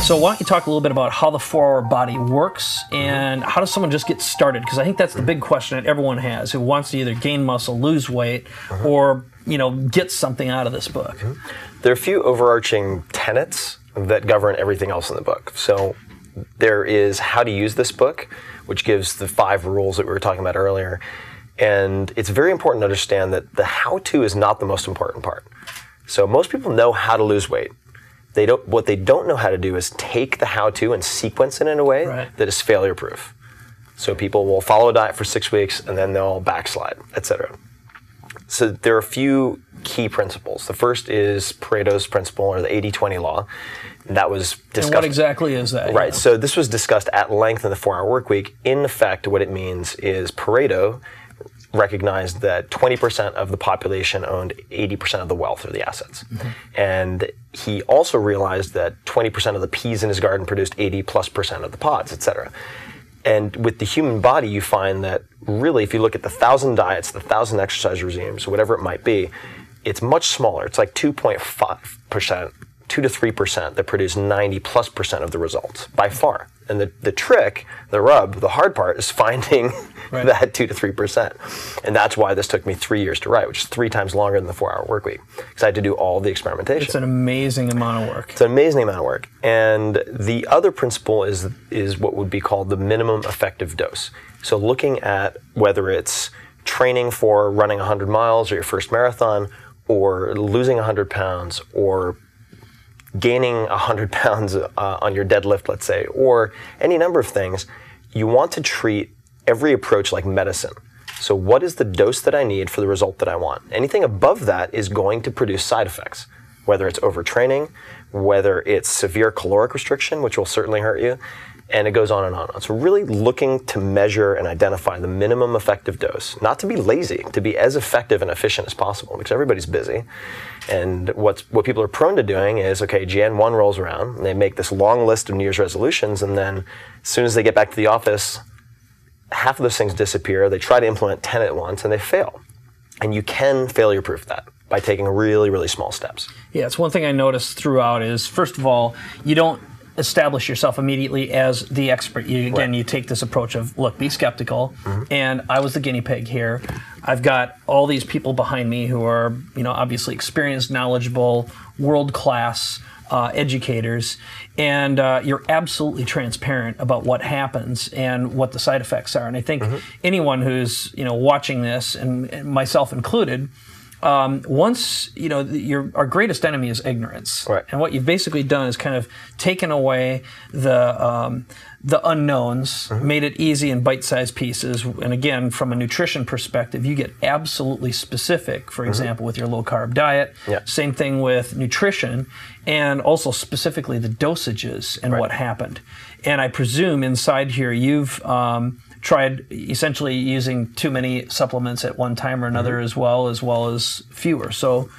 So why don't you talk a little bit about how the 4-Hour Body works and how does someone just get started? Because I think that's the big question that everyone has who wants to either gain muscle, lose weight, or get something out of this book. There are a few overarching tenets that govern everything else in the book. So there is how to use this book, which gives the 5 rules that we were talking about earlier. And it's very important to understand that the how-to is not the most important part. So most people know how to lose weight. What they don't know how to do is take the how-to and sequence it in a way that is failure-proof. So people will follow a diet for 6 weeks and then they'll backslide, etc. So there are a few key principles. The first is Pareto's principle, or the 80-20 law. That was discussed. And what exactly is that? Right. So this was discussed at length in the 4-Hour Workweek. In effect, what it means is Pareto recognized that 20% of the population owned 80% of the wealth or the assets. And he also realized that 20% of the peas in his garden produced 80+% of the pods, etc. And with the human body, you find that really, if you look at the 1,000 diets, the 1,000 exercise regimes, whatever it might be, it's much smaller. It's like 2.5%, 2 to 3% that produce 90+% of the results by far. And the trick, the rub, the hard part is finding that 2 to 3%. And that's why this took me 3 years to write, which is 3 times longer than the 4-Hour Workweek, because I had to do all the experimentation. It's an amazing amount of work. It's an amazing amount of work. And the other principle is what would be called the minimum effective dose. So looking at whether it's training for running 100 miles or your first marathon, or losing 100 pounds, or gaining 100 pounds on your deadlift, let's say, or any number of things, you want to treat every approach like medicine. So what is the dose that I need for the result that I want? Anything above that is going to produce side effects, whether it's overtraining, whether it's severe caloric restriction, which will certainly hurt you, and it goes on and on. So really looking to measure and identify the minimum effective dose, not to be lazy, to be as effective and efficient as possible, because everybody's busy. And what people are prone to doing is, okay, Jan 1 rolls around, and they make this long list of New Year's resolutions, and then as soon as they get back to the office, half of those things disappear. They try to implement 10 at once, and they fail. And you can failure-proof that by taking really, really small steps. Yeah, it's one thing I noticed throughout is, first of all, you don't establish yourself immediately as the expert. You take this approach of, look, be skeptical, and I was the guinea pig here. I've got all these people behind me who are, obviously experienced, knowledgeable, world-class educators, and you're absolutely transparent about what happens and what the side effects are. And I think anyone who's, watching this, and myself included, once, our greatest enemy is ignorance. Right. And what you've basically done is kind of taken away the unknowns, made it easy in bite-sized pieces. And again, from a nutrition perspective, you get absolutely specific, for example, with your low-carb diet. Yeah. Same thing with nutrition, and also specifically the dosages and what happened. And I presume inside here you've tried essentially using too many supplements at one time or another as well as fewer. So,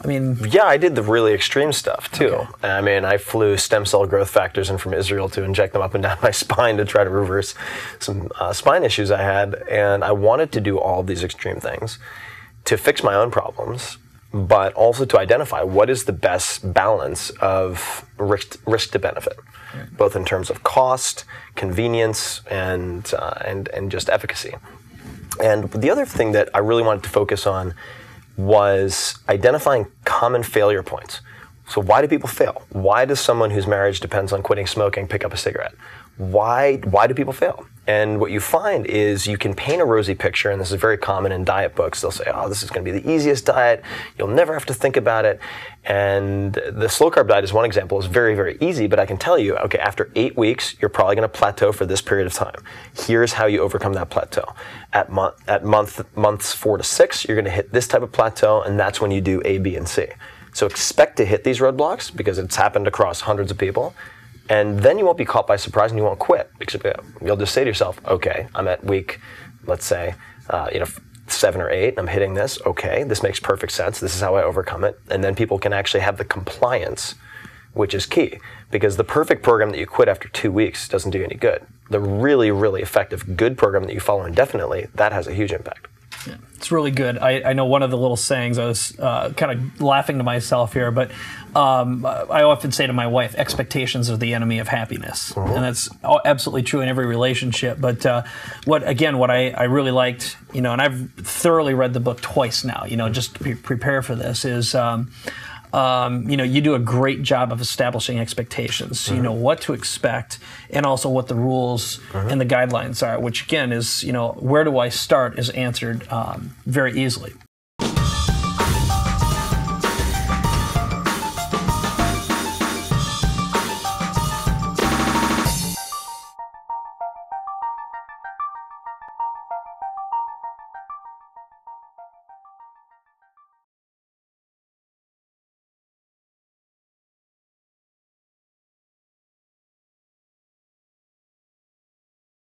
I mean... Yeah, I did the really extreme stuff, too. Okay. I mean, I flew stem cell growth factors in from Israel to inject them up and down my spine to try to reverse some spine issues I had. And I wanted to do all of these extreme things to fix my own problems, but also to identify what is the best balance of risk to benefit, both in terms of cost, convenience, and just efficacy. And the other thing that I really wanted to focus on was identifying common failure points. So why do people fail? Why does someone whose marriage depends on quitting smoking pick up a cigarette? Why do people fail? And what you find is you can paint a rosy picture, and this is very common in diet books. They'll say, oh, this is going to be the easiest diet. You'll never have to think about it. And the slow-carb diet is one example. It's very, very easy, but I can tell you, okay, after 8 weeks, you're probably going to plateau for this period of time. Here's how you overcome that plateau. At months 4 to 6, you're going to hit this type of plateau, and that's when you do A, B, and C. So expect to hit these roadblocks because it's happened across hundreds of people. And then you won't be caught by surprise and you won't quit. Because you'll just say to yourself, okay, I'm at week, let's say, 7 or 8, I'm hitting this. Okay, this makes perfect sense. This is how I overcome it. And then people can actually have the compliance, which is key. Because the perfect program that you quit after 2 weeks doesn't do you any good. The really, really effective, good program that you follow indefinitely, that has a huge impact. It's really good. I know one of the little sayings, I was kind of laughing to myself here, but I often say to my wife, expectations are the enemy of happiness. And that's absolutely true in every relationship. But what I really liked, and I've thoroughly read the book twice now, just to prepare for this, is you do a great job of establishing expectations. You know what to expect, and also what the rules and the guidelines are, which again is, where do I start is answered very easily.